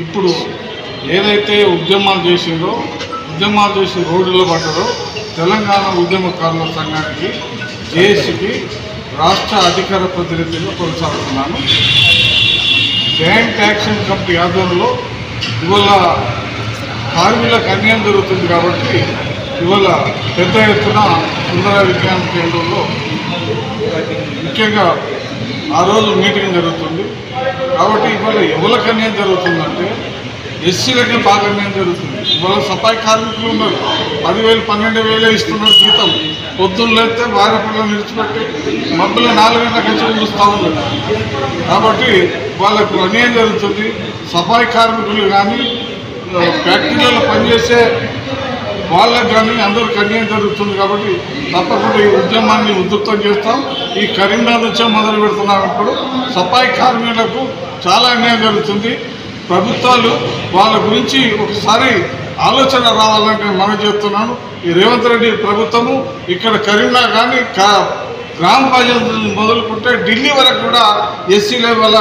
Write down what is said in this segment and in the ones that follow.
ఇప్పుడు ఏదైతే ఉద్యమాలు చేసిందో ఉద్యమాలు చేసి రోడ్డులో పడ్డారో తెలంగాణ ఉద్యమకారుల సంఘానికి జేఏసీకి రాష్ట్ర అధికార ప్రతినిధిగా కొనసాగుతున్నాను. జాయింట్ యాక్షన్ కమిటీ ఆధ్వర్యంలో ఇవాళ కార్మికులకు అన్యాయం జరుగుతుంది కాబట్టి ఇవాళ పెద్ద ఎత్తున సుందర విజ్ఞాన కేంద్రంలో ముఖ్యంగా ఆ రోజు మీటింగ్ జరుగుతుంది. కాబట్టి ఇవాళ ఎవరికి అన్యాయం జరుగుతుందంటే ఎస్సీలకే బాగా అన్యాయం జరుగుతుంది. ఇవాళ సఫాయి కార్మికులు ఉన్నారు, 10,000 12,000 ఇస్తున్నారు జీతం. పొద్దున్న లేస్తే భార్య పిల్లలు విడిచిపెట్టి మబ్బుల 4 గంటల నుంచి చూస్తూ ఉన్నారు. కాబట్టి వాళ్ళకు అన్యాయం జరుగుతుంది. సఫాయి కార్మికులు కానీ ఫ్యాక్టరీలలో పనిచేసే వాళ్ళకు కానీ అందరికి అన్యాయం జరుగుతుంది. కాబట్టి తప్పకుండా ఈ ఉద్యమాన్ని ఉధృతం చేస్తాం. ఈ కరీంనగర్ నుంచే మొదలు పెడుతున్నాం. ఇప్పుడు సఫాయి కార్మికులకు చాలా అన్యాయం జరుగుతుంది. ప్రభుత్వాలు వాళ్ళ గురించి ఒకసారి ఆలోచన రావాలంటే మనం చేస్తున్నాను. ఈ రేవంత్ రెడ్డి ప్రభుత్వము ఇక్కడ కరీంనగర్ కానీ గ్రామ పంచాయతీ మొదలుకుంటే ఢిల్లీ వరకు కూడా ఎస్సీ లెవెల్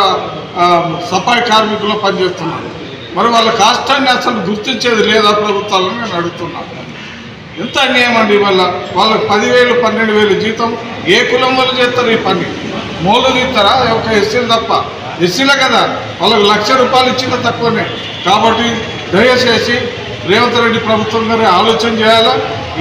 సఫాయి కార్మికులు పనిచేస్తున్నారు. మరి వాళ్ళ కష్టాన్ని అసలు గుర్తించేది లేదా ప్రభుత్వాలను నేను అడుగుతున్నాను. ఎంత అన్యాయం అండి. వాళ్ళకి 10,000 12,000 జీతం. ఏ కులం వాళ్ళు చేస్తారు ఈ పని? మోలు ఇస్తారా? ఒక ఎస్సీలు తప్ప. ఎస్సీలే కదా, వాళ్ళకి ₹1,00,000 ఇచ్చినా తక్కువనే. కాబట్టి దయచేసి రేవంత్ రెడ్డి ప్రభుత్వం గారి ఆలోచన చేయాలా.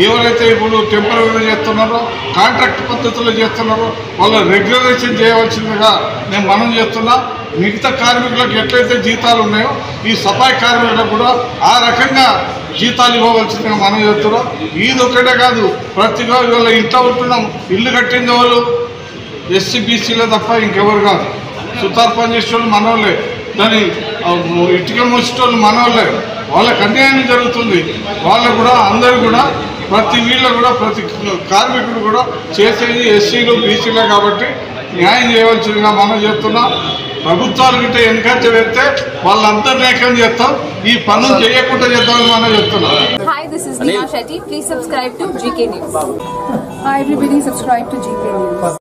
ఎవరైతే ఇప్పుడు టెంపరీగా చేస్తున్నారో కాంట్రాక్ట్ పద్ధతిలో చేస్తున్నారో వాళ్ళ రెగ్యులరైజేషన్ చేయవలసిందిగా నేను మనం చేస్తున్నా. మిగతా కార్మికులకు ఎట్లయితే జీతాలు ఉన్నాయో ఈ సఫాయి కార్మికులకు కూడా ఆ రకంగా జీతాలు ఇవ్వవలసిందిగా మనం చేస్తున్నాం. ఇది ఒకటే కాదు, ప్రతిగా ఇవాళ ఇంట్లో ఉంటున్నాం. ఇల్లు కట్టింది వాళ్ళు ఎస్సీ బీసీలే తప్ప ఇంకెవరు కాదు. సుతార్ పని చేసేవాళ్ళు మనోళ్ళే, దాని ఇటుక మోసేటోళ్ళు మనోళ్ళే. వాళ్ళకి అన్యాయం జరుగుతుంది. వాళ్ళకు కూడా అందరూ కూడా ప్రతి వీళ్ళు కూడా ప్రతి కార్మికుడు కూడా చేసేది ఎస్సీలు బీసీలే. కాబట్టి న్యాయం చేయవలసిందిగా మనం చేస్తున్నాం. ప్రభుత్వాలు గిట్ట వెనకంటే పెడితే వాళ్ళందరినీ ఏకం చేస్తాం. ఈ పనులు చేయకుండా చేద్దామని మనం చెప్తున్నాం. Hi, this is Neha Shetty. Please subscribe to GK News. Hi everybody, subscribe to GK News.